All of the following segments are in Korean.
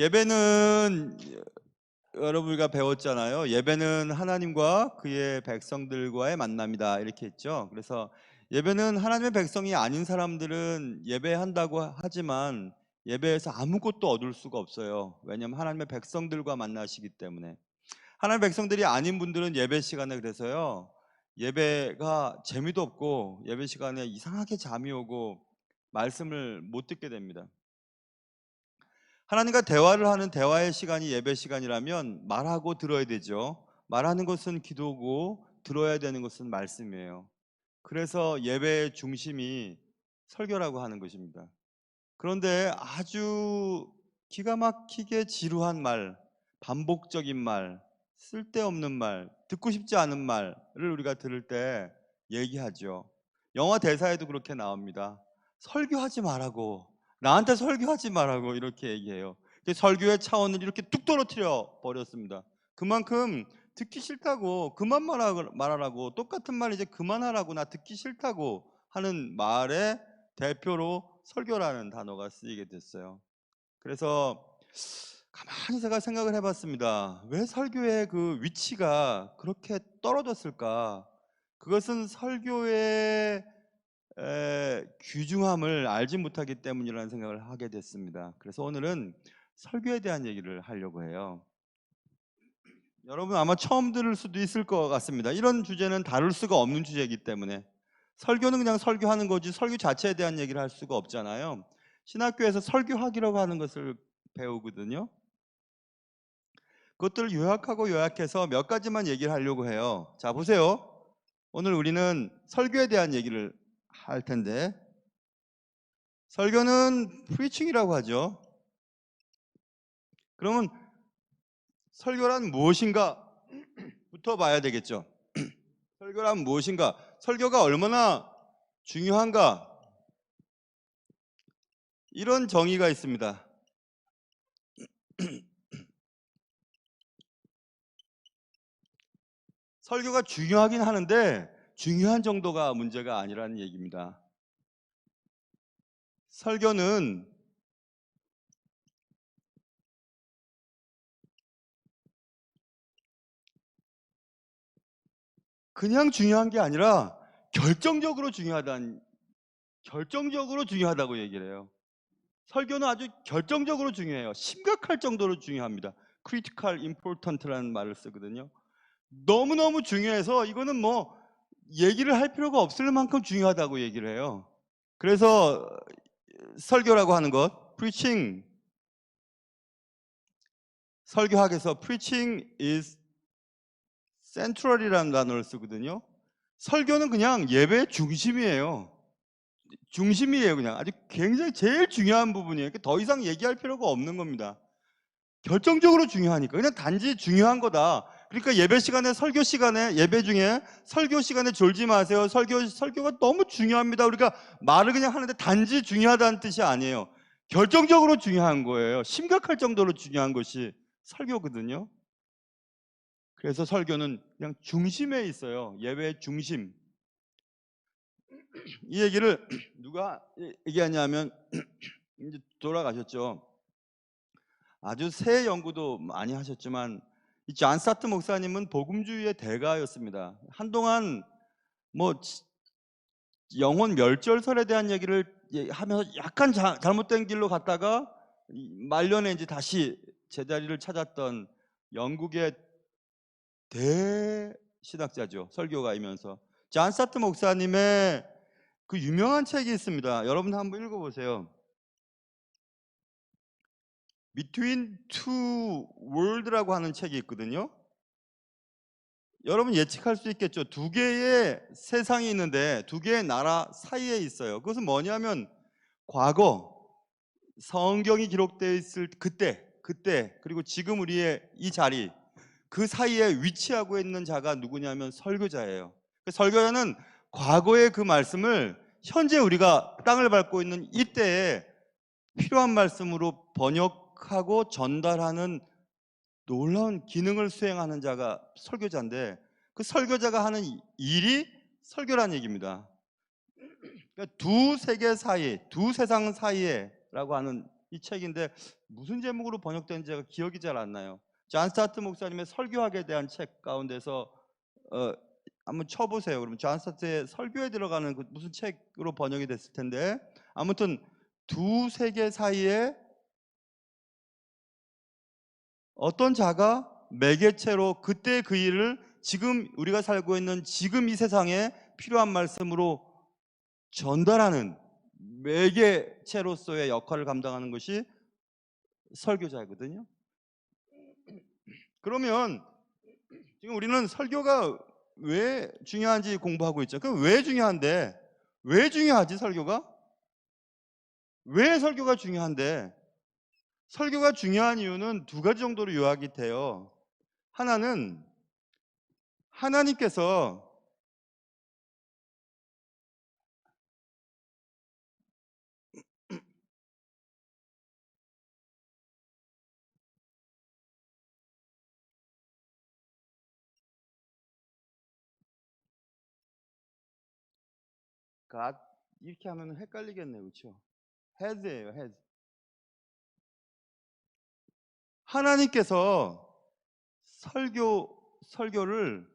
예배는 여러분과 배웠잖아요. 예배는 하나님과 그의 백성들과의 만남이다 이렇게 했죠. 그래서 예배는 하나님의 백성이 아닌 사람들은 예배한다고 하지만 예배에서 아무것도 얻을 수가 없어요. 왜냐하면 하나님의 백성들과 만나시기 때문에. 하나님의 백성들이 아닌 분들은 예배 시간에 그래서요, 예배가 재미도 없고 예배 시간에 이상하게 잠이 오고 말씀을 못 듣게 됩니다. 하나님과 대화를 하는 대화의 시간이 예배 시간이라면 말하고 들어야 되죠. 말하는 것은 기도고 들어야 되는 것은 말씀이에요. 그래서 예배의 중심이 설교라고 하는 것입니다. 그런데 아주 기가 막히게 지루한 말, 반복적인 말, 쓸데없는 말, 듣고 싶지 않은 말을 우리가 들을 때 얘기하죠. 영화 대사에도 그렇게 나옵니다. 설교하지 말라고, 나한테 설교하지 말라고 이렇게 얘기해요. 설교의 차원을 이렇게 뚝 떨어뜨려 버렸습니다. 그만큼 듣기 싫다고, 그만 말하라고, 똑같은 말 이제 그만하라고, 나 듣기 싫다고 하는 말의 대표로 설교라는 단어가 쓰이게 됐어요. 그래서 가만히 제가 생각을 해봤습니다. 왜 설교의 그 위치가 그렇게 떨어졌을까? 그것은 설교의 귀중함을 알지 못하기 때문이라는 생각을 하게 됐습니다. 그래서 오늘은 설교에 대한 얘기를 하려고 해요. 여러분 아마 처음 들을 수도 있을 것 같습니다. 이런 주제는 다룰 수가 없는 주제이기 때문에. 설교는 그냥 설교하는 거지 설교 자체에 대한 얘기를 할 수가 없잖아요. 신학교에서 설교학이라고 하는 것을 배우거든요. 그것들을 요약하고 요약해서 몇 가지만 얘기를 하려고 해요. 자, 보세요. 오늘 우리는 설교에 대한 얘기를 할 텐데, 설교는 프리칭이라고 하죠. 그러면 설교란 무엇인가 부터 봐야 되겠죠. 설교란 무엇인가? 설교가 얼마나 중요한가? 이런 정의가 있습니다. 설교가 중요하긴 하는데 중요한 정도가 문제가 아니라는 얘기입니다. 설교는 그냥 중요한 게 아니라 결정적으로 중요하다고 얘기를 해요. 설교는 아주 결정적으로 중요해요. 심각할 정도로 중요합니다. critical important라는 말을 쓰거든요. 너무너무 중요해서 이거는 뭐 얘기를 할 필요가 없을 만큼 중요하다고 얘기를 해요. 그래서 설교라고 하는 것, preaching, 설교학에서 preaching is central이라는 단어를 쓰거든요. 설교는 그냥 예배의 중심이에요. 중심이에요. 그냥 아주 굉장히 제일 중요한 부분이에요. 더 이상 얘기할 필요가 없는 겁니다. 결정적으로 중요하니까. 그냥 단지 중요한 거다. 그러니까 예배 시간에, 설교 시간에, 예배 중에 설교 시간에 졸지 마세요. 설교가 너무 중요합니다. 우리가 말을 그냥 하는데 단지 중요하다는 뜻이 아니에요. 결정적으로 중요한 거예요. 심각할 정도로 중요한 것이 설교거든요. 그래서 설교는 그냥 중심에 있어요. 예배의 중심. 이 얘기를 누가 얘기하냐면 이제 돌아가셨죠. 아주 새 연구도 많이 하셨지만 이 존 사트 목사님은 복음주의의 대가였습니다. 한동안 뭐 영혼 멸절설에 대한 얘기를 하면서 약간 잘못된 길로 갔다가 말년에 이제 다시 제자리를 찾았던 영국의 대신학자죠. 설교가이면서 존 사트 목사님의 그 유명한 책이 있습니다. 여러분 한번 읽어보세요. Between Two Worlds라고 하는 책이 있거든요. 여러분 예측할 수 있겠죠. 두 개의 세상이 있는데 두 개의 나라 사이에 있어요. 그것은 뭐냐면 과거 성경이 기록되어 있을 그때 그리고 지금 우리의 이 자리 그 사이에 위치하고 있는 자가 누구냐면 설교자예요. 설교자는 과거의 그 말씀을 현재 우리가 땅을 밟고 있는 이때에 필요한 말씀으로 번역하고 전달하는 놀라운 기능을 수행하는 자가 설교자인데 그 설교자가 하는 일이 설교라는 얘기입니다. 그러니까 두 세계 사이, 두 세상 사이에라고 하는 이 책인데 무슨 제목으로 번역된지가 기억이 잘 안 나요. 존 스타트 목사님의 설교학에 대한 책 가운데서 한번 쳐보세요. 그러면 존 스타트의 설교에 들어가는 그 무슨 책으로 번역이 됐을 텐데, 아무튼 두 세계 사이에 어떤 자가 매개체로 그때 그 일을 지금 우리가 살고 있는 지금 이 세상에 필요한 말씀으로 전달하는 매개체로서의 역할을 감당하는 것이 설교자거든요. 그러면 지금 우리는 설교가 왜 중요한지 공부하고 있죠. 그럼 왜 중요한데? 왜 중요하지 설교가? 왜 설교가 중요한데? 설교가 중요한 이유는 두 가지 정도로 요약이 돼요. 하나는 하나님께서 God 이렇게 하면 헷갈리겠네요. 그렇죠? 헤드예요, 헤드. 하나님께서 설교를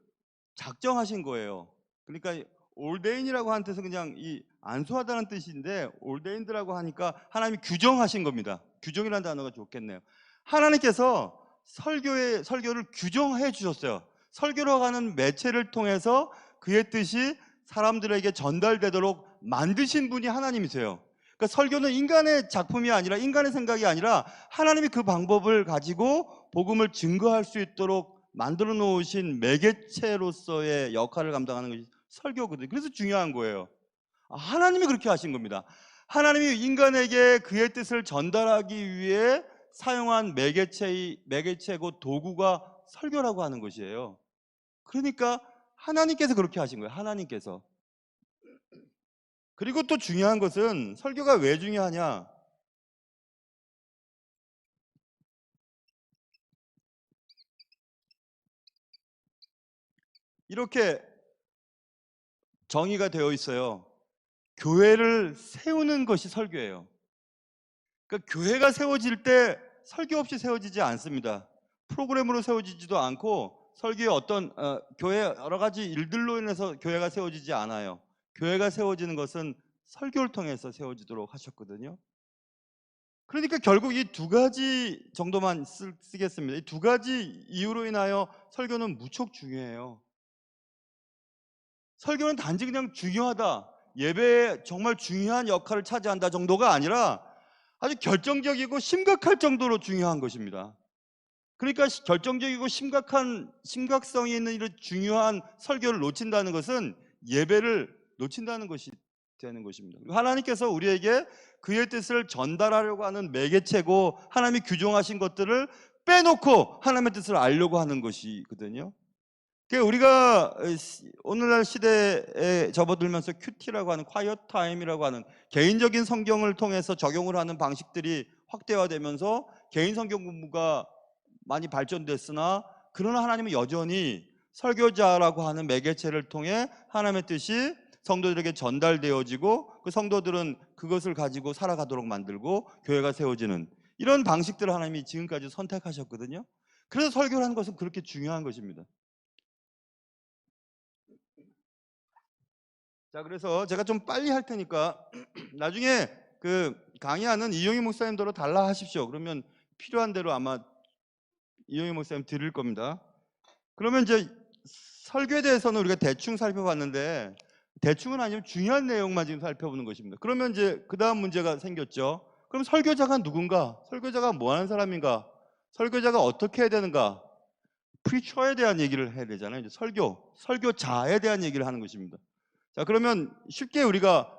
작정하신 거예요. 그러니까 올데인이라고 하는 뜻은 그냥 이 안수하다는 뜻인데 올데인드라고 하니까 하나님이 규정하신 겁니다. 규정이라는 단어가 좋겠네요. 하나님께서 설교를 규정해 주셨어요. 설교로 가는 매체를 통해서 그의 뜻이 사람들에게 전달되도록 만드신 분이 하나님이세요. 그러니까 설교는 인간의 작품이 아니라 인간의 생각이 아니라 하나님이 그 방법을 가지고 복음을 증거할 수 있도록 만들어 놓으신 매개체로서의 역할을 감당하는 것이 설교거든요. 그래서 중요한 거예요. 하나님이 그렇게 하신 겁니다. 하나님이 인간에게 그의 뜻을 전달하기 위해 사용한 매개체고 도구가 설교라고 하는 것이에요. 그러니까 하나님께서 그렇게 하신 거예요. 하나님께서. 그리고 또 중요한 것은 설교가 왜 중요하냐? 이렇게 정의가 되어 있어요. 교회를 세우는 것이 설교예요. 그러니까 교회가 세워질 때 설교 없이 세워지지 않습니다. 프로그램으로 세워지지도 않고 설교의 어떤 교회 여러 가지 일들로 인해서 교회가 세워지지 않아요. 교회가 세워지는 것은 설교를 통해서 세워지도록 하셨거든요. 그러니까 결국 이 두 가지 정도만 쓰겠습니다. 이 두 가지 이유로 인하여 설교는 무척 중요해요. 설교는 단지 그냥 중요하다, 예배에 정말 중요한 역할을 차지한다 정도가 아니라 아주 결정적이고 심각할 정도로 중요한 것입니다. 그러니까 결정적이고 심각성이 있는 이런 중요한 설교를 놓친다는 것은 예배를 놓친다는 것이 되는 것입니다. 하나님께서 우리에게 그의 뜻을 전달하려고 하는 매개체고 하나님이 규정하신 것들을 빼놓고 하나님의 뜻을 알려고 하는 것이거든요. 그러니까 우리가 오늘날 시대에 접어들면서 큐티라고 하는 quiet time이라고 하는 개인적인 성경을 통해서 적용을 하는 방식들이 확대화되면서 개인 성경 공부가 많이 발전됐으나, 그러나 하나님은 여전히 설교자라고 하는 매개체를 통해 하나님의 뜻이 성도들에게 전달되어지고 그 성도들은 그것을 가지고 살아가도록 만들고 교회가 세워지는 이런 방식들을 하나님이 지금까지 선택하셨거든요. 그래서 설교를 하는 것은 그렇게 중요한 것입니다. 자, 그래서 제가 좀 빨리 할 테니까 나중에 그 강의하는 이용희 목사님대로 달라 하십시오. 그러면 필요한 대로 아마 이용희 목사님 드릴 겁니다. 그러면 이제 설교에 대해서는 우리가 대충 살펴봤는데, 대충은 아니면 중요한 내용만 지금 살펴보는 것입니다. 그러면 이제 그 다음 문제가 생겼죠. 그럼 설교자가 누군가? 설교자가 뭐 하는 사람인가? 설교자가 어떻게 해야 되는가? 프리처에 대한 얘기를 해야 되잖아요. 이제 설교자에 대한 얘기를 하는 것입니다. 자, 그러면 쉽게 우리가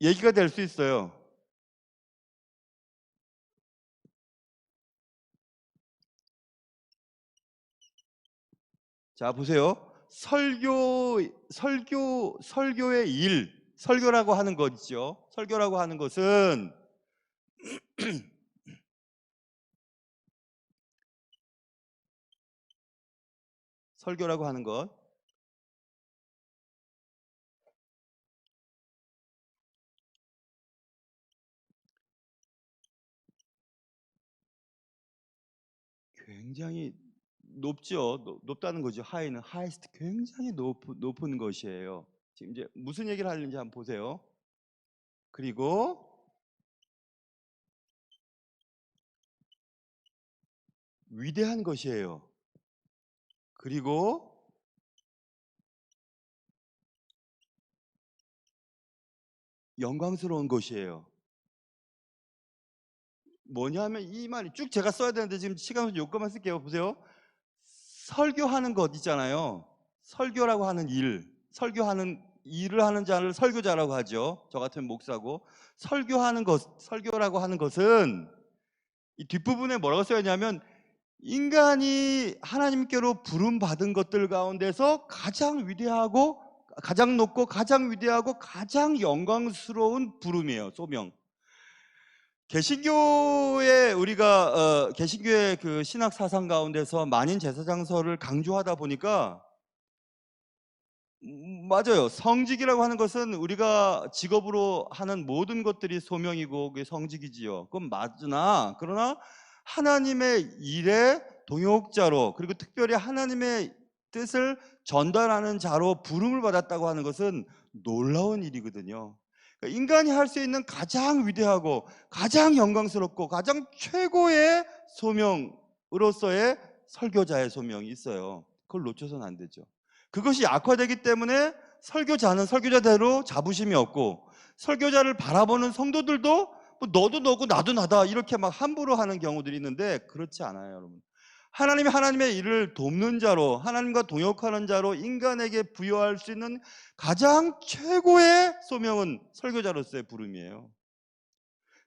얘기가 될 수 있어요. 자, 보세요. 설교의 일, 설교라고 하는 것이죠. 설교라고 하는 것은 설교라고 하는 것, 굉장히 높죠. 높다는 거죠. 하이는 하이스트 굉장히 높은 것이에요. 지금 이제 무슨 얘기를 하는지 한번 보세요. 그리고 위대한 것이에요. 그리고 영광스러운 것이에요. 뭐냐면 이 말이 쭉 제가 써야 되는데 지금 시간을 요것만 쓸게요. 보세요. 설교하는 것 있잖아요. 설교라고 하는 일, 설교하는 일을 하는 자를 설교자라고 하죠. 저 같은 목사고 설교하는 것, 설교라고 하는 것은 이 뒷부분에 뭐라고 써야 하냐면 인간이 하나님께로 부름 받은 것들 가운데서 가장 위대하고 가장 높고 가장 위대하고 가장 영광스러운 부름이에요. 소명. 개신교의 우리가 개신교의 그 신학 사상 가운데서 만인 제사장서를 강조하다 보니까 맞아요. 성직이라고 하는 것은 우리가 직업으로 하는 모든 것들이 소명이고 그게 성직이지요. 그건 맞으나 그러나 하나님의 일의 동역자로 그리고 특별히 하나님의 뜻을 전달하는 자로 부름을 받았다고 하는 것은 놀라운 일이거든요. 그러니까 인간이 할 수 있는 가장 위대하고 가장 영광스럽고 가장 최고의 소명으로서의 설교자의 소명이 있어요. 그걸 놓쳐서는 안 되죠. 그것이 악화되기 때문에 설교자는 설교자대로 자부심이 없고 설교자를 바라보는 성도들도 뭐 너도 너고 나도 나다 이렇게 막 함부로 하는 경우들이 있는데 그렇지 않아요, 여러분. 하나님이 하나님의 일을 돕는 자로 하나님과 동역하는 자로 인간에게 부여할 수 있는 가장 최고의 소명은 설교자로서의 부름이에요.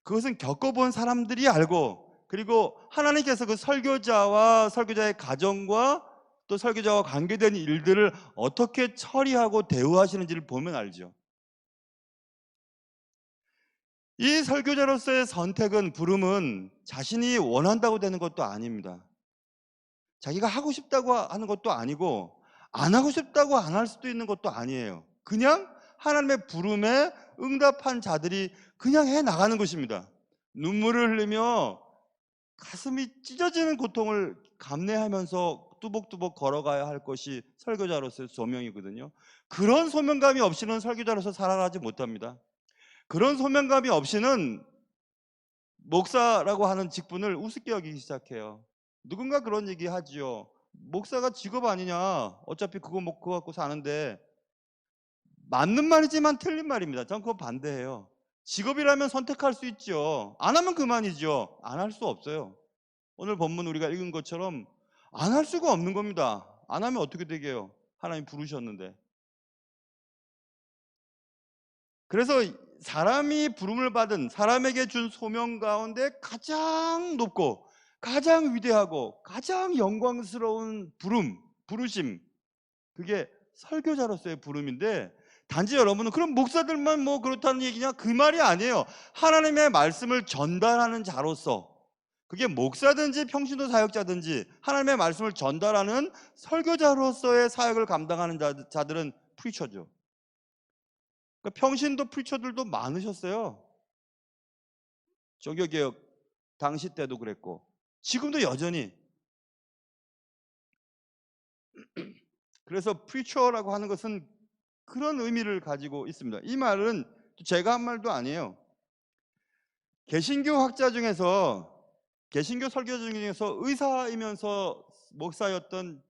그것은 겪어본 사람들이 알고 그리고 하나님께서 그 설교자와 설교자의 가정과 또 설교자와 관계된 일들을 어떻게 처리하고 대우하시는지를 보면 알죠. 이 설교자로서의 선택은 부름은 자신이 원한다고 되는 것도 아닙니다. 자기가 하고 싶다고 하는 것도 아니고 안 하고 싶다고 안 할 수도 있는 것도 아니에요. 그냥 하나님의 부름에 응답한 자들이 그냥 해 나가는 것입니다. 눈물을 흘리며 가슴이 찢어지는 고통을 감내하면서 뚜벅뚜벅 걸어가야 할 것이 설교자로서의 소명이거든요. 그런 소명감이 없이는 설교자로서 살아가지 못합니다. 그런 소명감이 없이는 목사라고 하는 직분을 우습게 여기기 시작해요. 누군가 그런 얘기 하지요. 목사가 직업 아니냐. 어차피 그거 갖고 사는데. 맞는 말이지만 틀린 말입니다. 전 그거 반대해요. 직업이라면 선택할 수 있죠. 안 하면 그만이죠. 안 할 수 없어요. 오늘 본문 우리가 읽은 것처럼 안 할 수가 없는 겁니다. 안 하면 어떻게 되게요? 하나님 부르셨는데. 그래서 사람이 부름을 받은 사람에게 준 소명 가운데 가장 높고 가장 위대하고 가장 영광스러운 부르심 그게 설교자로서의 부름인데 단지 여러분은 그럼 목사들만 뭐 그렇다는 얘기냐? 그 말이 아니에요. 하나님의 말씀을 전달하는 자로서 그게 목사든지 평신도 사역자든지 하나님의 말씀을 전달하는 설교자로서의 사역을 감당하는 자들은 프리처죠. 그러니까 평신도 프리처들도 많으셨어요. 종교개혁 당시 때도 그랬고 지금도 여전히. 그래서 프리처라고 하는 것은 그런 의미를 가지고 있습니다. 이 말은 제가 한 말도 아니에요. 개신교 학자 중에서 개신교 설교자 중에서 의사이면서 목사였던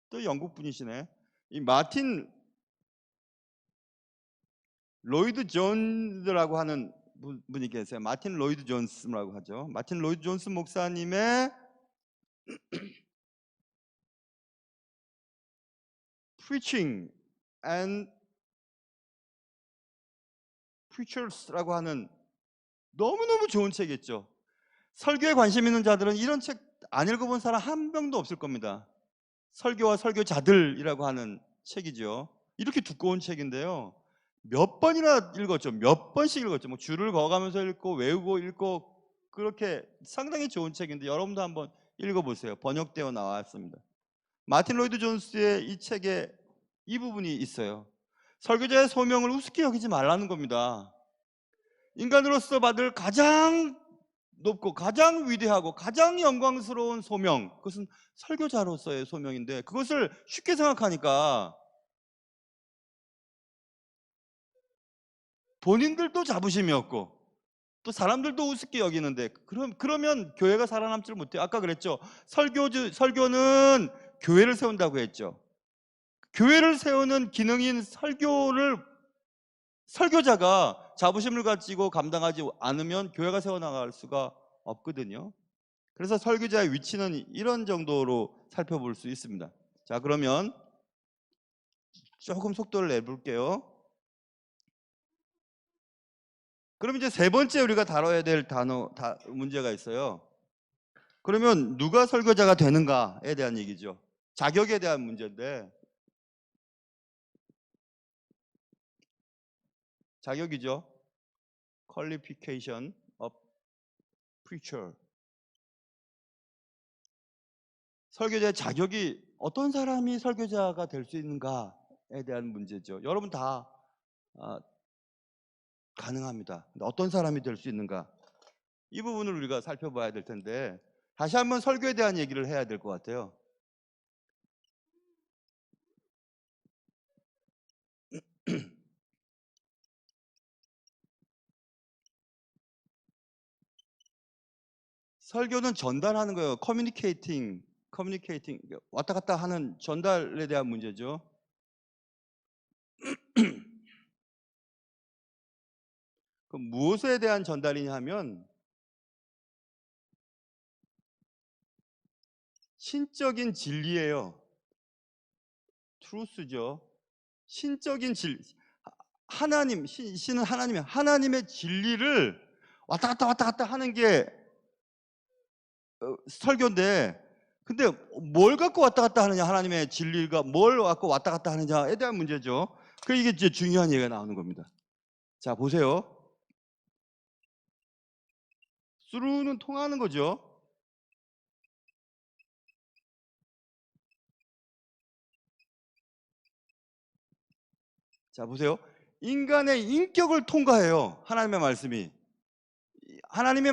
또 영국 분이시네. 이 마틴 로이드 존스라고 하는 분이 계세요. 마틴 로이드 존스라고 하죠. 마틴 로이드 존스 목사님의 Preaching and Preachers라고 하는 너무너무 좋은 책이 있죠. 설교에 관심 있는 자들은 이런 책 안 읽어본 사람 한 명도 없을 겁니다. 설교와 설교자들이라고 하는 책이죠. 이렇게 두꺼운 책인데요. 몇 번이나 읽었죠. 몇 번씩 읽었죠. 뭐 줄을 그어가면서 읽고 외우고 읽고 그렇게 상당히 좋은 책인데 여러분도 한번 읽어보세요. 번역되어 나왔습니다. 마틴 로이드 존스의 이 책에 이 부분이 있어요. 설교자의 소명을 우습게 여기지 말라는 겁니다. 인간으로서 받을 가장 높고 가장 위대하고 가장 영광스러운 소명, 그것은 설교자로서의 소명인데 그것을 쉽게 생각하니까 본인들도 자부심이 없고 또 사람들도 우습게 여기는데 그러면 교회가 살아남지를 못해요. 아까 그랬죠. 설교는 교회를 세운다고 했죠. 교회를 세우는 기능인 설교자가 자부심을 가지고 감당하지 않으면 교회가 세워나갈 수가 없거든요. 그래서 설교자의 위치는 이런 정도로 살펴볼 수 있습니다. 자, 그러면 조금 속도를 내볼게요. 그럼 이제 세 번째 우리가 다뤄야 될 문제가 있어요. 그러면 누가 설교자가 되는가에 대한 얘기죠. 자격에 대한 문제인데, 자격이죠. Qualification of Preacher. 설교자의 자격이 어떤 사람이 설교자가 될 수 있는가에 대한 문제죠. 여러분 다 가능합니다. 근데 어떤 사람이 될 수 있는가? 이 부분을 우리가 살펴봐야 될 텐데 다시 한번 설교에 대한 얘기를 해야 될 것 같아요. 설교는 전달하는 거예요. 커뮤니케이팅, 왔다 갔다 하는 전달에 대한 문제죠. 그럼 무엇에 대한 전달이냐 하면 신적인 진리예요. 트루스죠. 신적인 진리. 신은 하나님이에요. 하나님의 진리를 왔다 갔다 하는 게 설교인데, 근데 뭘 갖고 왔다 갔다 하느냐, 하나님의 진리가 뭘 갖고 왔다 갔다 하느냐에 대한 문제죠. 이게 이제 중요한 얘기가 나오는 겁니다. 자, 보세요. through는 통하는 거죠. 자, 보세요. 인간의 인격을 통과해요. 하나님의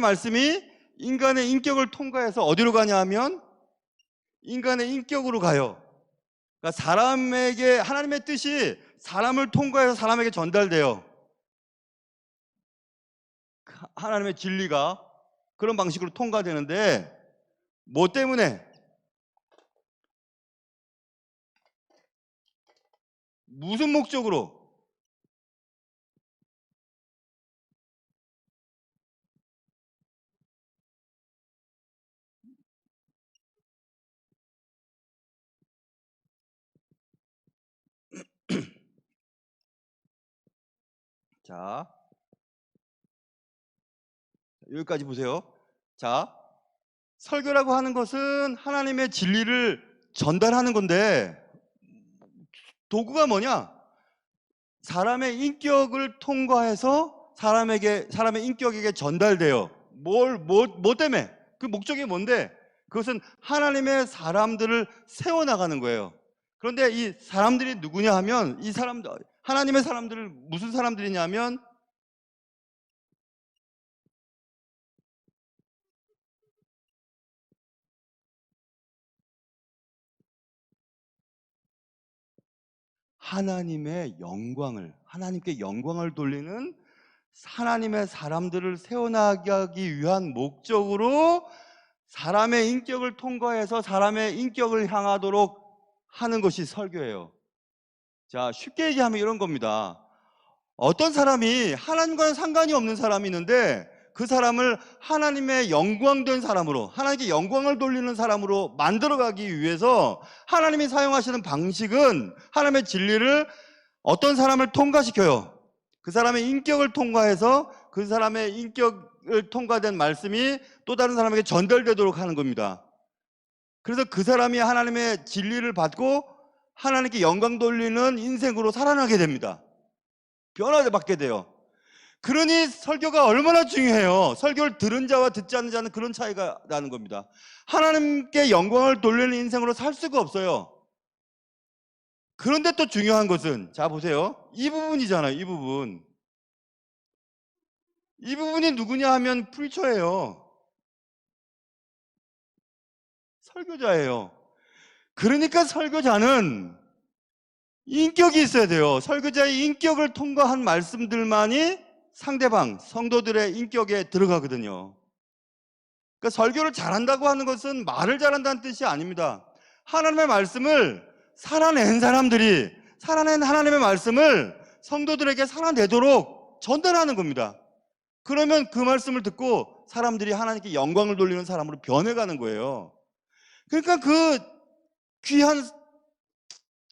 말씀이 인간의 인격을 통과해서 어디로 가냐 하면 인간의 인격으로 가요. 그러니까 사람에게 하나님의 뜻이 사람을 통과해서 사람에게 전달돼요. 하나님의 진리가 그런 방식으로 통과되는데 뭐 때문에? 무슨 목적으로? 자, 여기까지 보세요. 자, 설교라고 하는 것은 하나님의 진리를 전달하는 건데 도구가 뭐냐? 사람의 인격을 통과해서 사람의 인격에게 전달돼요. 뭐 때문에? 그 목적이 뭔데? 그것은 하나님의 사람들을 세워나가는 거예요. 그런데 이 사람들이 누구냐 하면 하나님의 사람들을 무슨 사람들이냐면 하나님께 영광을 돌리는 하나님의 사람들을 세워나가기 위한 목적으로 사람의 인격을 통과해서 사람의 인격을 향하도록 하는 것이 설교예요. 자, 쉽게 얘기하면 이런 겁니다. 어떤 사람이 하나님과는 상관이 없는 사람이 있는데 그 사람을 하나님의 영광된 사람으로, 하나님께 영광을 돌리는 사람으로 만들어가기 위해서 하나님이 사용하시는 방식은 하나님의 진리를 어떤 사람을 통과시켜요. 그 사람의 인격을 통과해서 그 사람의 인격을 통과된 말씀이 또 다른 사람에게 전달되도록 하는 겁니다. 그래서 그 사람이 하나님의 진리를 받고 하나님께 영광 돌리는 인생으로 살아나게 됩니다. 변화받게 돼요. 그러니 설교가 얼마나 중요해요. 설교를 들은 자와 듣지 않는 자는 그런 차이가 나는 겁니다. 하나님께 영광을 돌리는 인생으로 살 수가 없어요. 그런데 또 중요한 것은, 자 보세요. 이 부분이잖아요. 이 부분이 누구냐 하면 프리처예요. 설교자예요. 그러니까 설교자는 인격이 있어야 돼요. 설교자의 인격을 통과한 말씀들만이 상대방, 성도들의 인격에 들어가거든요. 그러니까 설교를 잘한다고 하는 것은 말을 잘한다는 뜻이 아닙니다. 하나님의 말씀을 살아낸 사람들이 살아낸 하나님의 말씀을 성도들에게 살아내도록 전달하는 겁니다. 그러면 그 말씀을 듣고 사람들이 하나님께 영광을 돌리는 사람으로 변해가는 거예요. 그러니까 그 귀한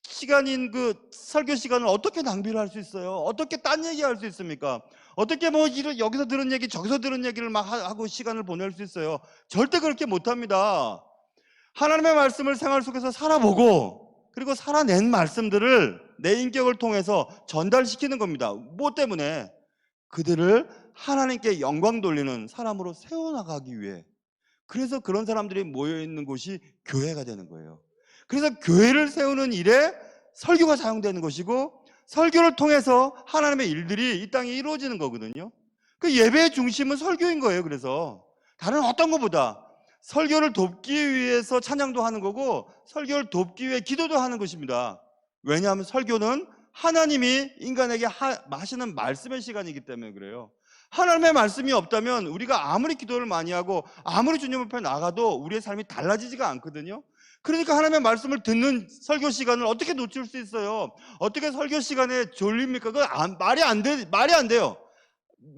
시간인 그 설교 시간을 어떻게 낭비를 할 수 있어요? 어떻게 딴 얘기할 수 있습니까? 어떻게 뭐 여기서 들은 얘기 저기서 들은 얘기를 막 하고 시간을 보낼 수 있어요? 절대 그렇게 못합니다. 하나님의 말씀을 생활 속에서 살아보고 그리고 살아낸 말씀들을 내 인격을 통해서 전달시키는 겁니다. 뭐 때문에? 그들을 하나님께 영광 돌리는 사람으로 세워나가기 위해. 그래서 그런 사람들이 모여있는 곳이 교회가 되는 거예요. 그래서 교회를 세우는 일에 설교가 사용되는 것이고 설교를 통해서 하나님의 일들이 이 땅에 이루어지는 거거든요. 그 예배의 중심은 설교인 거예요. 그래서 다른 어떤 것보다 설교를 돕기 위해서 찬양도 하는 거고 설교를 돕기 위해 기도도 하는 것입니다. 왜냐하면 설교는 하나님이 인간에게 하시는 말씀의 시간이기 때문에 그래요. 하나님의 말씀이 없다면 우리가 아무리 기도를 많이 하고 아무리 주님 앞에 나가도 우리의 삶이 달라지지가 않거든요. 그러니까 하나님의 말씀을 듣는 설교 시간을 어떻게 놓칠 수 있어요? 어떻게 설교 시간에 졸립니까? 그건 말이 안 돼요.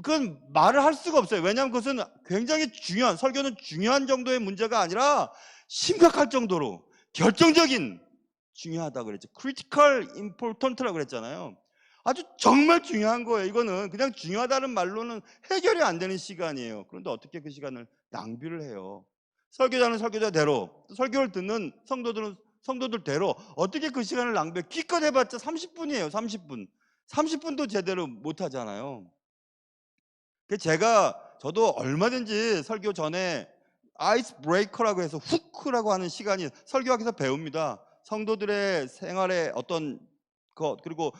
그건 말을 할 수가 없어요. 왜냐하면 그것은 굉장히 중요한, 설교는 중요한 정도의 문제가 아니라 심각할 정도로 결정적인 중요하다고 그랬죠. critical important라고 그랬잖아요. 아주 정말 중요한 거예요. 이거는 그냥 중요하다는 말로는 해결이 안 되는 시간이에요. 그런데 어떻게 그 시간을 낭비를 해요? 설교자는 설교자대로, 설교를 듣는 성도들은 성도들대로 어떻게 그 시간을 낭비해? 기껏 해봤자 30분이에요. 30분. 30분도 제대로 못 하잖아요. 저도 얼마든지 설교 전에 아이스 브레이커라고 해서 후크라고 하는 시간이 설교학에서 배웁니다. 성도들의 생활에 어떤 것 그리고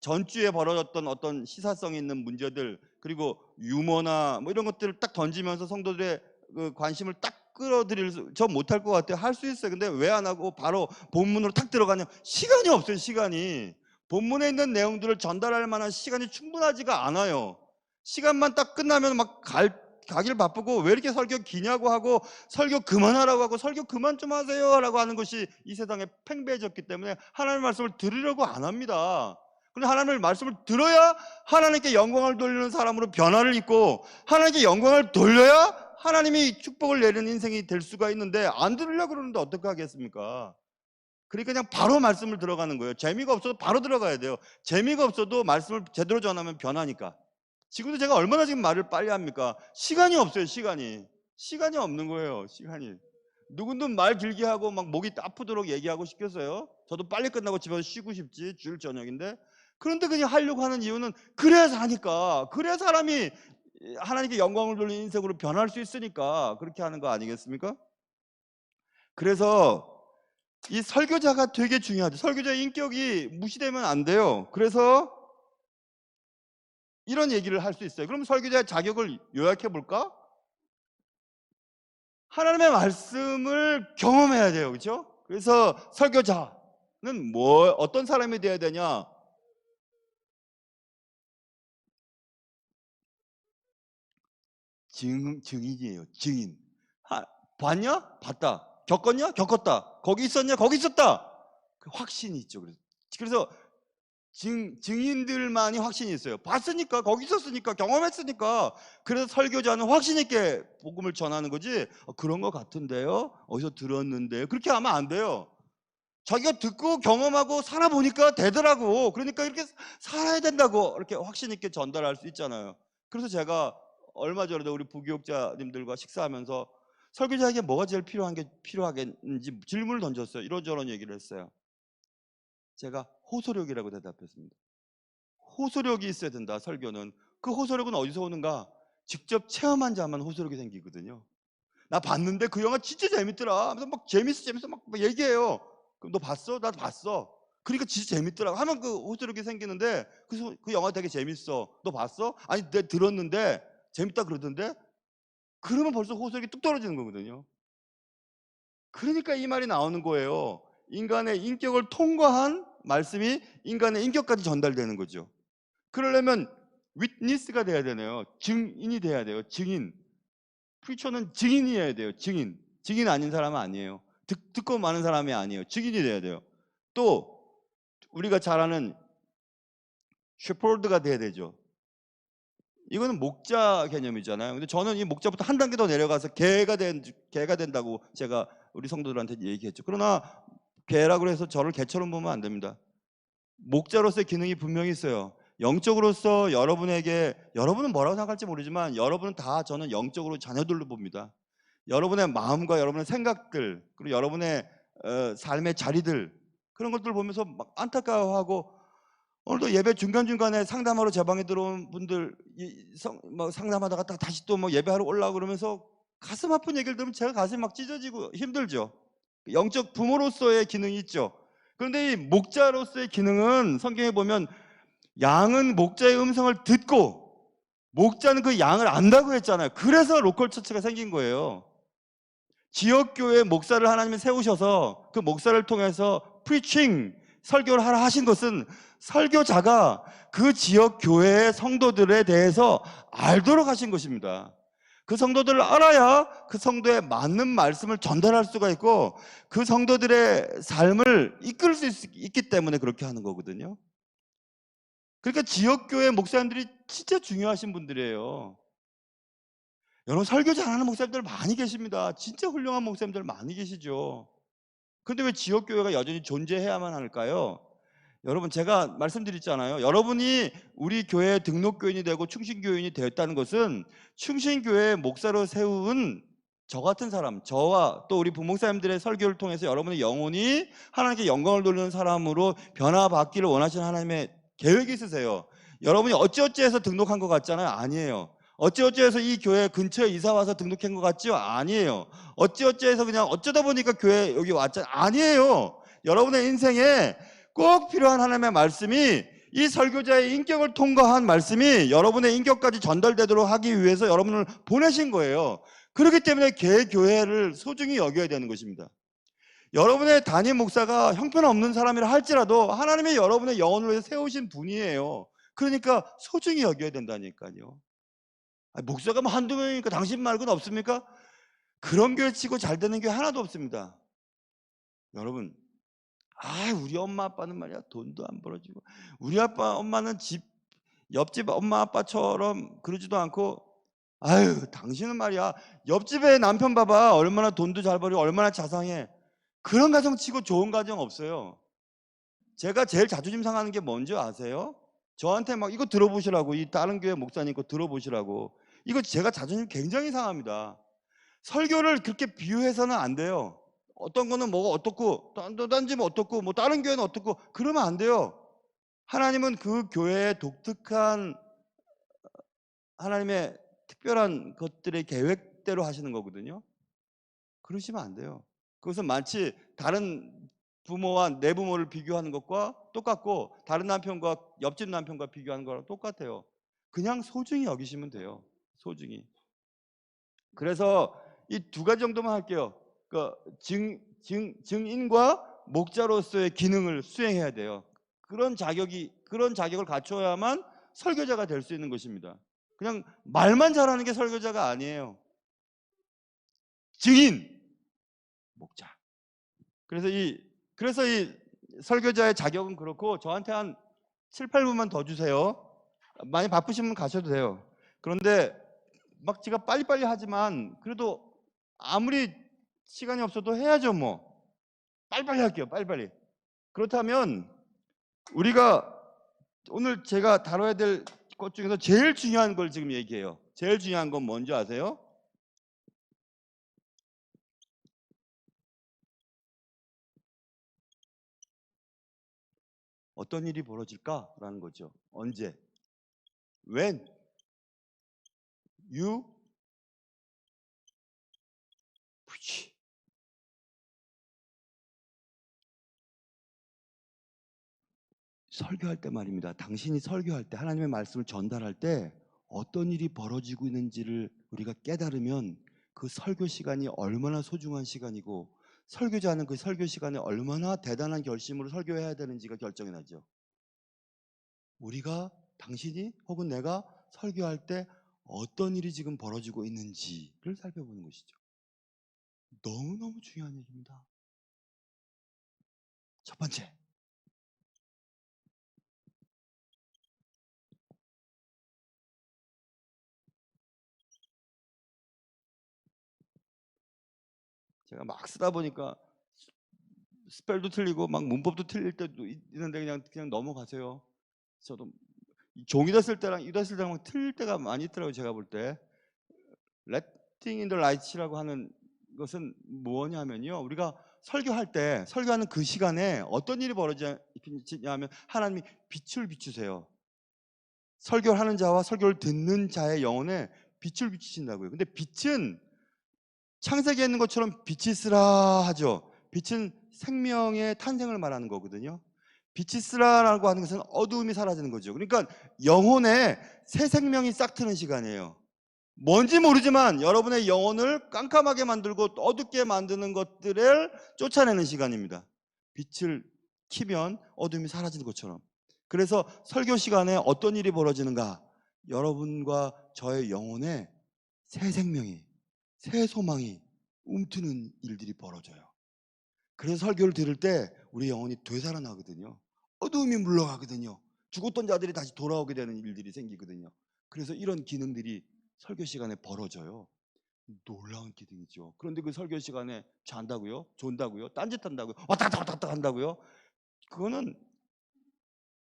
전주에 벌어졌던 어떤 시사성 있는 문제들 그리고 유머나 뭐 이런 것들을 딱 던지면서 성도들의 그 관심을 딱 끌어들일 저 못할 것 같아요. 할 수 있어요. 근데 왜 안 하고 바로 본문으로 탁 들어가냐? 시간이 없어요. 시간이. 본문에 있는 내용들을 전달할 만한 시간이 충분하지가 않아요. 시간만 딱 끝나면 막 가길 바쁘고 왜 이렇게 설교 기냐고 하고 설교 그만하라고 하고 설교 그만 좀 하세요라고 하는 것이 이 세상에 팽배해졌기 때문에 하나님의 말씀을 들으려고 안 합니다. 그런데 하나님의 말씀을 들어야 하나님께 영광을 돌리는 사람으로 변화를 입고 하나님께 영광을 돌려야 하나님이 축복을 내리는 인생이 될 수가 있는데 안 들으려고 그러는데 어떻게 하겠습니까? 그러니까 그냥 바로 말씀을 들어가는 거예요. 재미가 없어도 바로 들어가야 돼요. 재미가 없어도 말씀을 제대로 전하면 변하니까. 지금도 제가 얼마나 지금 말을 빨리 합니까? 시간이 없어요. 시간이 없는 거예요. 시간이. 누구든 말 길게 하고 막 목이 아프도록 얘기하고 싶겠어요? 저도 빨리 끝나고 집에서 쉬고 싶지. 주일 저녁인데. 그런데 그냥 하려고 하는 이유는 그래야 사니까. 그래야 사람이 하나님께 영광을 돌리는 인생으로 변할 수 있으니까 그렇게 하는 거 아니겠습니까? 그래서 이 설교자가 되게 중요하죠. 설교자의 인격이 무시되면 안 돼요. 그래서 이런 얘기를 할 수 있어요. 그럼 설교자의 자격을 요약해 볼까? 하나님의 말씀을 경험해야 돼요. 그렇죠? 그래서 설교자는 어떤 사람이 되어야 되냐? 증인이에요. 증인. 봤냐? 봤다. 겪었냐? 겪었다. 거기 있었냐? 거기 있었다. 그 확신이 있죠. 그래서 증인들만이 확신이 있어요. 봤으니까, 거기 있었으니까, 경험했으니까. 그래서 설교자는 확신 있게 복음을 전하는 거지. 그런 것 같은데요? 어디서 들었는데요? 그렇게 하면 안 돼요. 자기가 듣고 경험하고 살아보니까 되더라고. 그러니까 이렇게 살아야 된다고 이렇게 확신 있게 전달할 수 있잖아요. 그래서 제가 얼마 전에도 우리 부교육자님들과 식사하면서 설교자에게 뭐가 제일 필요하겠는지 질문을 던졌어요. 이런저런 얘기를 했어요. 제가 호소력이라고 대답했습니다. 호소력이 있어야 된다, 설교는. 그 호소력은 어디서 오는가? 직접 체험한 자만 호소력이 생기거든요. 나 봤는데 그 영화 진짜 재밌더라 하면서 막 재밌어 막 얘기해요. 그럼 너 봤어? 나도 봤어. 그러니까 진짜 재밌더라고 하면 그 호소력이 생기는데 그 영화 되게 재밌어. 너 봤어? 아니 내가 들었는데 재밌다 그러던데? 그러면 벌써 호소력이 뚝 떨어지는 거거든요. 그러니까 이 말이 나오는 거예요. 인간의 인격을 통과한 말씀이 인간의 인격까지 전달되는 거죠. 그러려면 위트니스가 돼야 되네요. 증인이 돼야 돼요. 증인. 프리처는 증인이어야 돼요. 증인. 증인 아닌 사람은 아니에요. 듣고 많은 사람이 아니에요. 증인이 돼야 돼요. 또 우리가 잘 아는 셰퍼드가 돼야 되죠. 이거는 목자 개념이잖아요. 근데 저는 이 목자부터 한 단계 더 내려가서 개가 된다고 제가 우리 성도들한테 얘기했죠. 그러나 개라고 해서 저를 개처럼 보면 안 됩니다. 목자로서의 기능이 분명히 있어요. 영적으로서 여러분은 뭐라고 생각할지 모르지만 여러분은 다 저는 영적으로 자녀들로 봅니다. 여러분의 마음과 여러분의 생각들 그리고 여러분의 삶의 자리들 그런 것들 보면서 막 안타까워하고 오늘도 예배 중간중간에 상담하러 제 방에 들어온 분들 상담하다가 다시 또 뭐 예배하러 올라오고 그러면서 가슴 아픈 얘기를 들으면 제가 가슴이 막 찢어지고 힘들죠. 영적 부모로서의 기능이 있죠. 그런데 이 목자로서의 기능은 성경에 보면 양은 목자의 음성을 듣고 목자는 그 양을 안다고 했잖아요. 그래서 로컬 처치가 생긴 거예요. 지역교회 목사를 하나님이 세우셔서 그 목사를 통해서 프리칭, 설교를 하라 하신 것은 설교자가 그 지역 교회의 성도들에 대해서 알도록 하신 것입니다. 그 성도들을 알아야 그 성도에 맞는 말씀을 전달할 수가 있고 그 성도들의 삶을 이끌 수 있기 때문에 그렇게 하는 거거든요. 그러니까 지역교회 목사님들이 진짜 중요하신 분들이에요. 여러분 설교 잘하는 목사님들 많이 계십니다. 진짜 훌륭한 목사님들 많이 계시죠. 그런데 왜 지역교회가 여전히 존재해야만 할까요? 여러분 제가 말씀드렸잖아요. 여러분이 우리 교회 등록교인이 되고 충신교인이 되었다는 것은 충신교회 목사로 세운 저 같은 사람, 저와 또 우리 부목사님들의 설교를 통해서 여러분의 영혼이 하나님께 영광을 돌리는 사람으로 변화받기를 원하시는 하나님의 계획이 있으세요. 여러분이 어찌어찌해서 등록한 것 같잖아요. 아니에요. 어찌어찌해서 이 교회 근처에 이사 와서 등록한 것 같지요? 아니에요. 어찌어찌해서 그냥 어쩌다 보니까 교회 여기 왔잖아요. 아니에요. 여러분의 인생에 꼭 필요한 하나님의 말씀이 이 설교자의 인격을 통과한 말씀이 여러분의 인격까지 전달되도록 하기 위해서 여러분을 보내신 거예요. 그렇기 때문에 개교회를 소중히 여겨야 되는 것입니다. 여러분의 담임 목사가 형편없는 사람이라 할지라도 하나님이 여러분의 영혼을 위해서 세우신 분이에요. 그러니까 소중히 여겨야 된다니까요. 목사가 뭐 한두 명이니까 당신 말고는 없습니까? 그런 교회 치고 잘 되는 교회 하나도 없습니다. 여러분, 우리 엄마 아빠는 말이야 돈도 안 벌어주고 우리 아빠 엄마는 옆집 엄마 아빠처럼 그러지도 않고 당신은 말이야 옆집에 남편 봐봐 얼마나 돈도 잘 벌이고 얼마나 자상해. 그런 가정 치고 좋은 가정 없어요. 제가 제일 자존심 상하는 게 뭔지 아세요? 저한테 막 이거 들어보시라고 이 다른 교회 목사님 거 들어보시라고 이거 제가 자존심 굉장히 상합니다. 설교를 그렇게 비유해서는 안 돼요. 어떤 거는 뭐가 어떻고 딴 집은 어떻고 뭐 다른 교회는 어떻고 그러면 안 돼요. 하나님은 그 교회의 독특한 하나님의 특별한 것들의 계획대로 하시는 거거든요. 그러시면 안 돼요. 그것은 마치 다른 부모와 내 부모를 비교하는 것과 똑같고 다른 남편과 옆집 남편과 비교하는 거랑 똑같아요. 그냥 소중히 여기시면 돼요. 소중히. 그래서 이 두 가지 정도만 할게요. 그러니까 증인과 목자로서의 기능을 수행해야 돼요. 그런 자격을 갖춰야만 설교자가 될 수 있는 것입니다. 그냥 말만 잘하는 게 설교자가 아니에요. 증인, 목자. 그래서 이 설교자의 자격은 그렇고 저한테 한 7, 8분만 더 주세요. 많이 바쁘시면 가셔도 돼요. 그런데 막 제가 빨리빨리 하지만 그래도 아무리 시간이 없어도 해야죠 뭐. 빨리빨리 할게요. 빨리빨리. 그렇다면 우리가 오늘 제가 다뤄야 될 것 중에서 제일 중요한 걸 지금 얘기해요. 제일 중요한 건 뭔지 아세요? 어떤 일이 벌어질까라는 거죠. 언제? When you preach. 설교할 때 말입니다. 당신이 설교할 때 하나님의 말씀을 전달할 때 어떤 일이 벌어지고 있는지를 우리가 깨달으면 그 설교 시간이 얼마나 소중한 시간이고 설교자는 그 설교 시간에 얼마나 대단한 결심으로 설교해야 되는지가 결정이 나죠. 우리가, 당신이 혹은 내가 설교할 때 어떤 일이 지금 벌어지고 있는지를 살펴보는 것이죠. 너무너무 중요한 얘기입니다. 첫 번째, 제가 막 쓰다 보니까 스펠도 틀리고 막 문법도 틀릴 때도 있는데 그냥 넘어가세요. 저도 종이다 쓸 때랑 이다 쓸 때랑 틀릴 때가 많이 있더라고요. 제가 볼 때 Letting in the light이라고 하는 것은 뭐냐면요, 우리가 설교할 때 설교하는 그 시간에 어떤 일이 벌어지냐면 하나님이 빛을 비추세요. 설교를 하는 자와 설교를 듣는 자의 영혼에 빛을 비추신다고요. 근데 빛은 창세기에 있는 것처럼 빛이 있으라 하죠. 빛은 생명의 탄생을 말하는 거거든요. 빛이 있으라라고 하는 것은 어두움이 사라지는 거죠. 그러니까 영혼에 새 생명이 싹 트는 시간이에요. 뭔지 모르지만 여러분의 영혼을 깜깜하게 만들고 어둡게 만드는 것들을 쫓아내는 시간입니다. 빛을 키면 어둠이 사라지는 것처럼. 그래서 설교 시간에 어떤 일이 벌어지는가? 여러분과 저의 영혼에 새 생명이, 새 소망이 움트는 일들이 벌어져요. 그래서 설교를 들을 때 우리 영혼이 되살아나거든요. 어두움이 물러가거든요. 죽었던 자들이 다시 돌아오게 되는 일들이 생기거든요. 그래서 이런 기능들이 설교 시간에 벌어져요. 놀라운 기능이죠. 그런데 그 설교 시간에 잔다고요? 존다고요? 딴짓한다고요? 왔다 갔다 왔다 갔다 한다고요? 그거는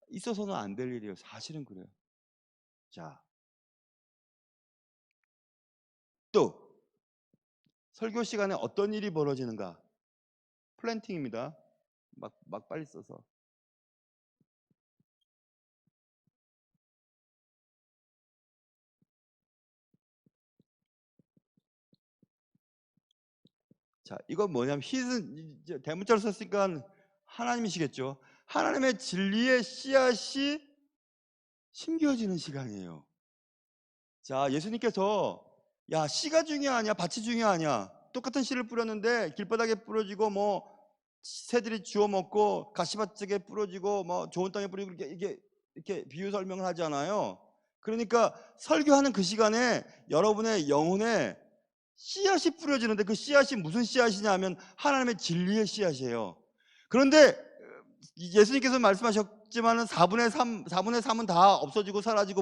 있어서는 안 될 일이에요. 사실은 그래요. 자, 또 설교 시간에 어떤 일이 벌어지는가? 플랜팅입니다. 막 빨리 써서. 자, 이건 뭐냐면 히든 대문자로 썼으니까 하나님이시겠죠. 하나님의 진리의 씨앗이 심겨지는 시간이에요. 자, 예수님께서 야, 씨가 중요하냐 이밭이 중요하냐, 똑같은 씨를 뿌렸는데 길바닥에 뿌려지고 뭐 새들이 주워 먹고 가시밭에 뿌려지고 뭐 좋은 땅에 뿌리고 이렇게 비유 설명을 하잖아요. 그러니까 설교하는 그 시간에 여러분의 영혼에 씨앗이 뿌려지는데 그 씨앗이 무슨 씨앗이냐면 하나님의 진리의 씨앗이에요. 그런데 예수님께서 말씀하셨지만은 4분의 3, 4분의 3은 다 없어지고 사라지고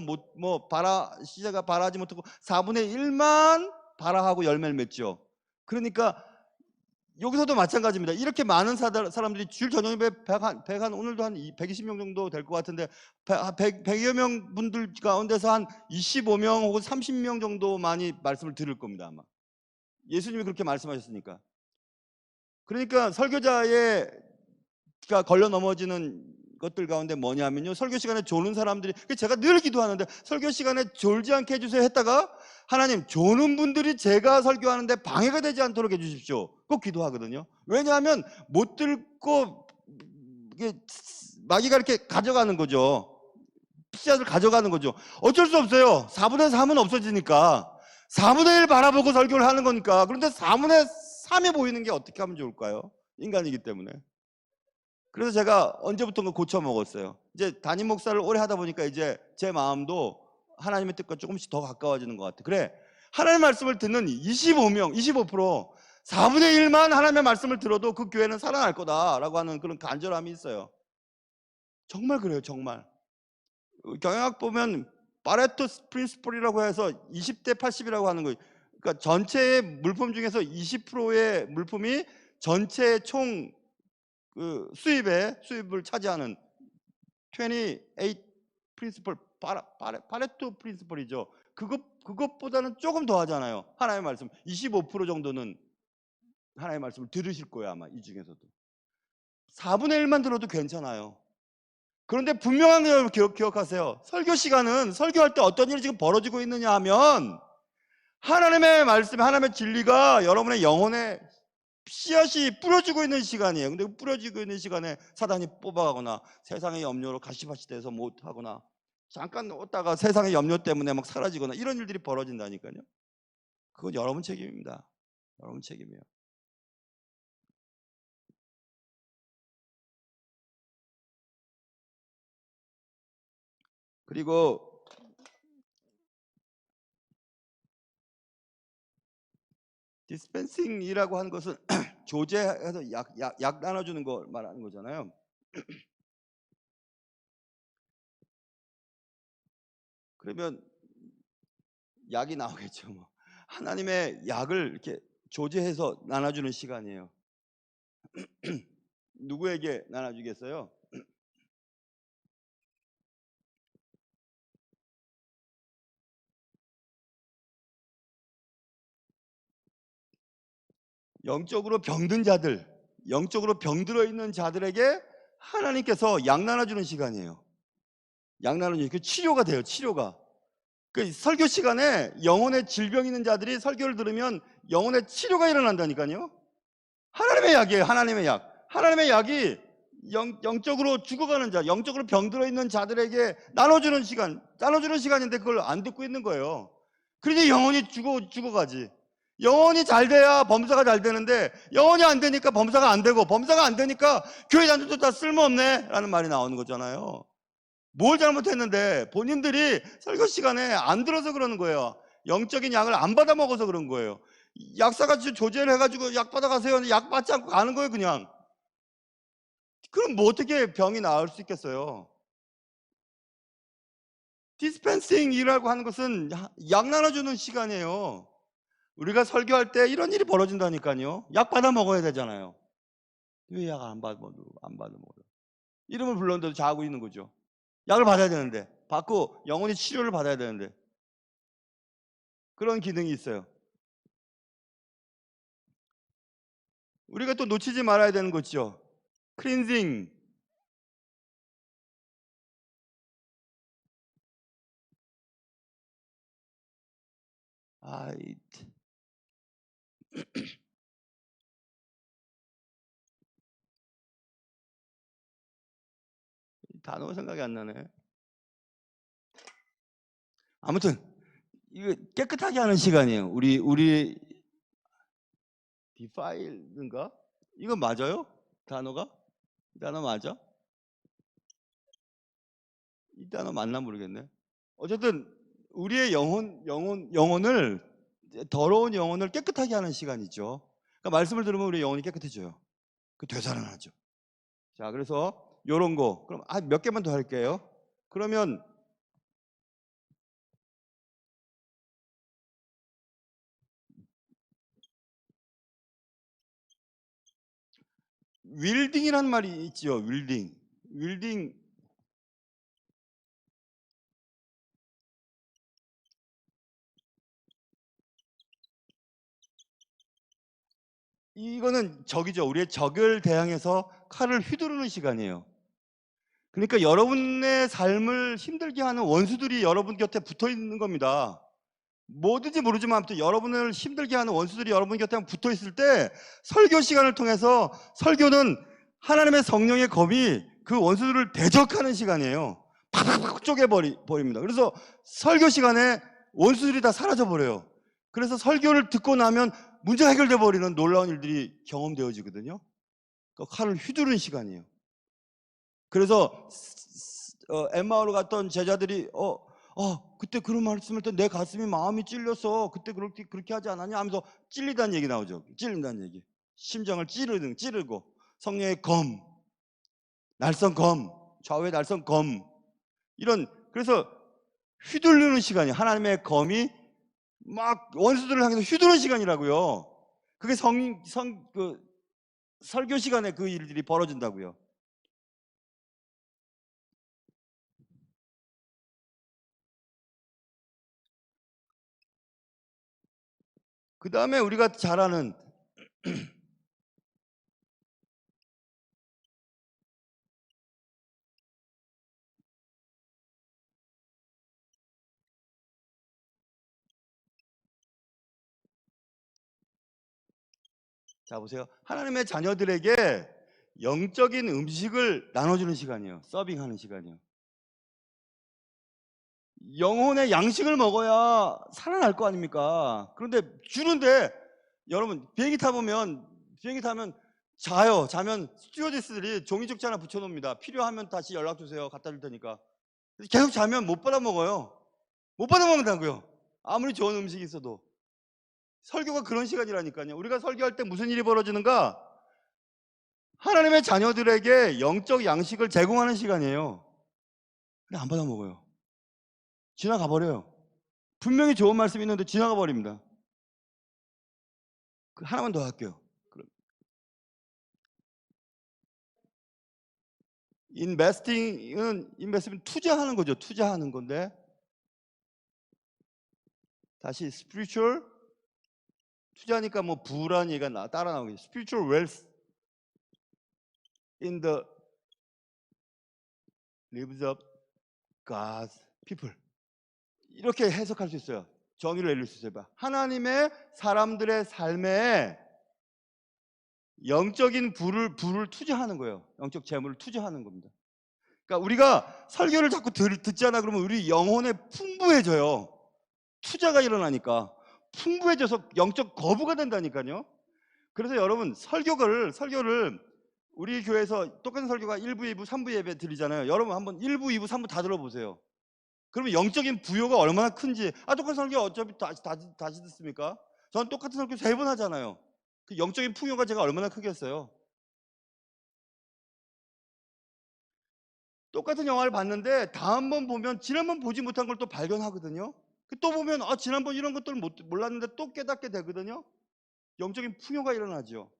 씨앗가 발하지 못하고 4분의 1만 발하하고 열매를 맺죠. 그러니까 여기서도 마찬가지입니다. 이렇게 많은 사람들이 주일 저녁에 100 오늘도 한 120명 정도 될 것 같은데 100여 명 분들 가운데서 한 25명 혹은 30명 정도만이 말씀을 들을 겁니다. 아마 예수님이 그렇게 말씀하셨으니까. 그러니까 설교자의 가 걸려 넘어지는 것들 가운데 뭐냐면요, 설교 시간에 조는 사람들이, 제가 늘 기도하는데 설교 시간에 졸지 않게 해주세요 했다가 하나님, 조는 분들이 제가 설교하는데 방해가 되지 않도록 해주십시오, 꼭 기도하거든요. 왜냐하면 못 듣고 이게 마귀가 이렇게 가져가는 거죠. 씨앗을 가져가는 거죠. 어쩔 수 없어요. 4분의 3은 없어지니까 4분의 1 바라보고 설교를 하는 거니까. 그런데 4분의 3이 보이는 게 어떻게 하면 좋을까요? 인간이기 때문에. 그래서 제가 언제부턴가 고쳐 먹었어요. 이제 담임 목사를 오래 하다 보니까 이제 제 마음도 하나님의 뜻과 조금씩 더 가까워지는 것 같아요. 그래, 하나님의 말씀을 듣는 25명, 25%, 4분의 1만 하나님의 말씀을 들어도 그 교회는 살아날 거다라고 하는 그런 간절함이 있어요. 정말 그래요, 정말. 경영학 보면 파레토 프린시플이라고 해서 20대 80이라고 하는 거예요. 그러니까 전체의 물품 중에서 20%의 물품이 전체의 총 수입을 차지하는 28 프린시플, 파레토 프린시플이죠. 그것보다는 조금 더 하잖아요. 하나님의 말씀 25% 정도는 하나님의 말씀을 들으실 거예요. 아마 이 중에서도 4분의 1만 들어도 괜찮아요. 그런데 분명한 걸 기억하세요. 설교 시간은 설교할 때 어떤 일이 지금 벌어지고 있느냐 하면 하나님의 말씀, 하나님의 진리가 여러분의 영혼에 씨앗이 뿌려지고 있는 시간이에요. 근데 뿌려지고 있는 시간에 사단이 뽑아가거나 세상의 염려로 가시밭이 돼서 못하거나 잠깐 놓다가 세상의 염려 때문에 막 사라지거나 이런 일들이 벌어진다니까요. 그건 여러분 책임입니다. 여러분 책임이에요. 그리고 디스펜싱이라고 하는 것은 조제해서 약 나눠주는 거 말하는 거잖아요. 그러면 약이 나오겠죠. 뭐. 하나님의 약을 이렇게 조제해서 나눠주는 시간이에요. 누구에게 나눠주겠어요? 영적으로 병든 자들, 영적으로 병들어 있는 자들에게 하나님께서 약 나눠주는 시간이에요. 약 나눠주는 그 치료가 돼요. 치료가. 그 설교 시간에 영혼의 질병 있는 자들이 설교를 들으면 영혼의 치료가 일어난다니까요. 하나님의 약이에요. 하나님의 약. 하나님의 약이 영적으로 죽어가는 자, 영적으로 병들어 있는 자들에게 나눠주는 시간인데 그걸 안 듣고 있는 거예요. 그러니 영혼이 죽어가지. 영혼이 잘 돼야 범사가 잘 되는데 영혼이 안 되니까 범사가 안 되고 범사가 안 되니까 교회 다녀도 다 쓸모없네 라는 말이 나오는 거잖아요. 뭘 잘못했는데 본인들이 설교 시간에 안 들어서 그러는 거예요. 영적인 약을 안 받아 먹어서 그런 거예요. 약사가 조제를 해가지고 약 받아가세요. 약 받지 않고 가는 거예요, 그냥. 그럼 뭐 어떻게 병이 나을 수 있겠어요? 디스펜싱이라고 하는 것은 약 나눠주는 시간이에요. 우리가 설교할 때 이런 일이 벌어진다니까요. 약 받아 먹어야 되잖아요. 왜 약 안 받아 먹어요? 이름을 불렀는데도 자고 있는 거죠. 약을 받아야 되는데, 받고 영혼이 치료를 받아야 되는데 그런 기능이 있어요. 우리가 또 놓치지 말아야 되는 거죠. 클린징. 아, 이 단어가 생각이 안 나네. 아무튼 이거 깨끗하게 하는 시간이에요. 우리 디파일인가? 이거 맞아요? 단어가? 이 단어 맞아? 이 단어 맞나 모르겠네. 어쨌든 우리의 영혼을 더러운 영혼을 깨끗하게 하는 시간이죠. 그러니까 말씀을 들으면 우리 영혼이 깨끗해져요. 그 되살아나죠. 자, 그래서 요런 거 그럼 몇 개만 더 할게요. 그러면 윌딩이라는 말이 있죠. 윌딩 이거는 적이죠. 우리의 적을 대항해서 칼을 휘두르는 시간이에요. 그러니까 여러분의 삶을 힘들게 하는 원수들이 여러분 곁에 붙어 있는 겁니다. 뭐든지 모르지만 아무튼 여러분을 힘들게 하는 원수들이 여러분 곁에 붙어 있을 때 설교 시간을 통해서 설교는 하나님의 성령의 검이 그 원수들을 대적하는 시간이에요. 팍팍팍 쪼개버립니다. 그래서 설교 시간에 원수들이 다 사라져 버려요. 그래서 설교를 듣고 나면 문제 해결돼 버리는 놀라운 일들이 경험되어지거든요. 그러니까 칼을 휘두르는 시간이에요. 그래서 엠마오로 갔던 제자들이 그때 그런 말씀을 때 내 가슴이 마음이 찔려서 그때 그렇게 하지 않았냐 하면서 찔리다는 얘기 나오죠. 찔린다는 얘기. 심장을 찌르고 성령의 검, 날선 검, 좌우의 날선 검 이런 그래서 휘둘르는 시간이 하나님의 검이 막 원수들을 향해서 휘두르는 시간이라고요. 그게 그 설교 시간에 그 일들이 벌어진다고요. 그 다음에 우리가 잘 아는 자 보세요. 하나님의 자녀들에게 영적인 음식을 나눠주는 시간이에요. 서빙하는 시간이에요. 영혼의 양식을 먹어야 살아날 거 아닙니까? 그런데 주는데 여러분 비행기 타면 자면 스튜어디스들이 종이 쪽지 하나 붙여놓습니다. 필요하면 다시 연락 주세요. 갖다 줄 테니까. 계속 자면 못 받아 먹어요. 못 받아 먹는다고요. 아무리 좋은 음식이 있어도. 설교가 그런 시간이라니까요. 우리가 설교할 때 무슨 일이 벌어지는가? 하나님의 자녀들에게 영적 양식을 제공하는 시간이에요. 근데 안 받아 먹어요. 지나가 버려요. 분명히 좋은 말씀이 있는데 지나가 버립니다. 하나만 더 할게요. 인베스팅은 투자하는 거죠. 투자하는 건데, 다시 spiritual, 투자니까 뭐 부라는 얘기가 따라 나오겠죠. spiritual wealth in the lives of God's people. 이렇게 해석할 수 있어요. 정의를 내릴 수 있어요. 하나님의 사람들의 삶에 영적인 부를 투자하는 거예요. 영적 재물을 투자하는 겁니다. 그러니까 우리가 설교를 자꾸 듣잖아. 그러면 우리 영혼에 풍부해져요. 투자가 일어나니까 풍부해져서 영적 거부가 된다니까요. 그래서 여러분 설교를 우리 교회에서 똑같은 설교가 1부, 2부, 3부 예배 드리잖아요. 여러분 한번 1부, 2부, 3부 다 들어보세요. 그러면 영적인 부여가 얼마나 큰지. 똑같은 설교 어차피 다시 듣습니까? 저는 똑같은 설교 3번 하잖아요. 그 영적인 풍요가 제가 얼마나 크겠어요. 똑같은 영화를 봤는데 다음번 보면 지난번 보지 못한 걸 또 발견하거든요. 또 보면 지난번 이런 것들을 몰랐는데 또 깨닫게 되거든요. 영적인 풍요가 일어나죠.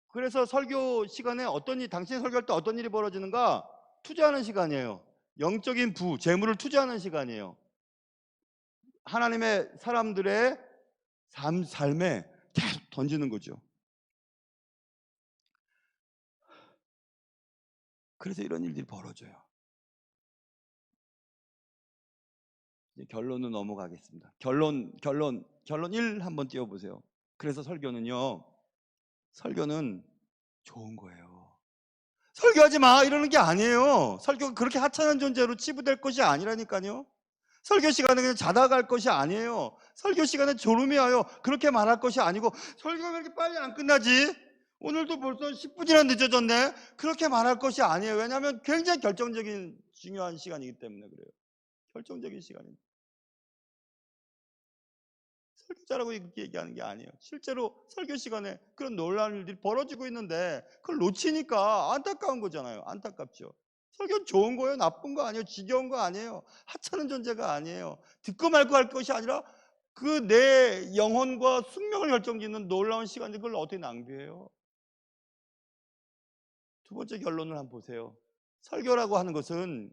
그래서 설교 시간에 당신이 설교할 때 어떤 일이 벌어지는가? 투자하는 시간이에요. 영적인 재물을 투자하는 시간이에요. 하나님의 사람들의 삶에 계속 던지는 거죠. 그래서 이런 일들이 벌어져요. 이제 결론으로 넘어가겠습니다. 결론 1 한번 띄워보세요. 그래서 설교는 좋은 거예요. 설교하지 마 이러는 게 아니에요. 설교가 그렇게 하찮은 존재로 치부될 것이 아니라니까요. 설교 시간에 그냥 자다 갈 것이 아니에요. 설교 시간에 졸음이 와요. 그렇게 말할 것이 아니고, 설교가 왜 이렇게 빨리 안 끝나지? 오늘도 벌써 10분이나 늦어졌네? 그렇게 말할 것이 아니에요. 왜냐하면 굉장히 결정적인 중요한 시간이기 때문에 그래요. 결정적인 시간입니다. 설교자라고 이렇게 얘기하는 게 아니에요. 실제로 설교 시간에 그런 놀라운 일들이 벌어지고 있는데 그걸 놓치니까 안타까운 거잖아요. 안타깝죠. 설교는 좋은 거예요. 나쁜 거 아니에요. 지겨운 거 아니에요. 하찮은 존재가 아니에요. 듣고 말고 할 것이 아니라 그 내 영혼과 숙명을 결정짓는 놀라운 시간들, 그걸 어떻게 낭비해요? 두 번째 결론을 한번 보세요. 설교라고 하는 것은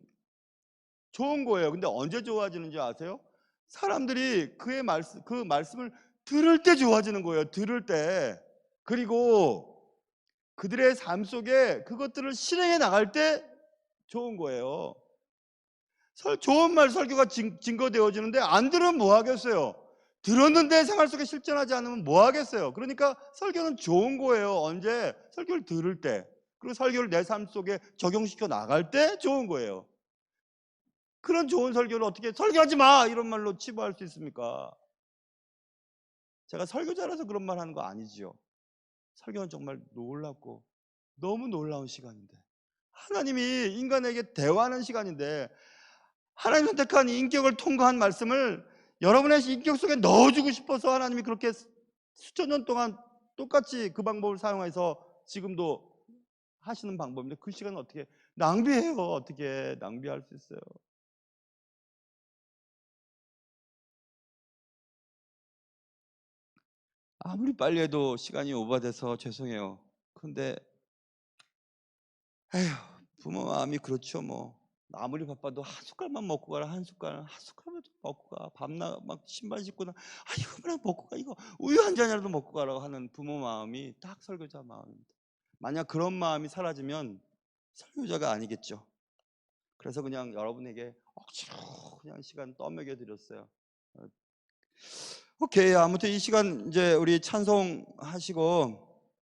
좋은 거예요. 근데 언제 좋아지는지 아세요? 사람들이 그 말씀을 들을 때 좋아지는 거예요. 들을 때. 그리고 그들의 삶 속에 그것들을 실행해 나갈 때 좋은 거예요. 좋은 말 설교가 증거되어지는데 안 들으면 뭐 하겠어요? 들었는데 생활 속에 실천하지 않으면 뭐 하겠어요? 그러니까 설교는 좋은 거예요. 언제? 설교를 들을 때. 그리고 설교를 내 삶 속에 적용시켜 나갈 때 좋은 거예요. 그런 좋은 설교를 어떻게 설교하지 마 이런 말로 치부할 수 있습니까? 제가 설교자라서 그런 말 하는 거 아니지요. 설교는 정말 놀랍고 너무 놀라운 시간인데, 하나님이 인간에게 대화하는 시간인데, 하나님 선택한 인격을 통과한 말씀을 여러분의 인격 속에 넣어주고 싶어서 하나님이 그렇게 수천 년 동안 똑같이 그 방법을 사용해서 지금도 하시는 방법인데, 그 시간을 어떻게 낭비해요? 어떻게 낭비할 수 있어요? 아무리 빨리 해도 시간이 오버돼서 죄송해요. 근데 에휴, 부모 마음이 그렇죠. 뭐 아무리 바빠도 한 숟갈만 먹고 가라. 한 숟갈만 먹고 가. 밤낮 막 신발 신고 나 이거만 먹고 가. 이거 우유 한 잔이라도 먹고 가라고 하는 부모 마음이 딱 설교자 마음입니다. 만약 그런 마음이 사라지면 설교자가 아니겠죠. 그래서 그냥 여러분에게 억지로 그냥 시간 떠먹여 드렸어요. 오케이. 아무튼 이 시간 이제 우리 찬송하시고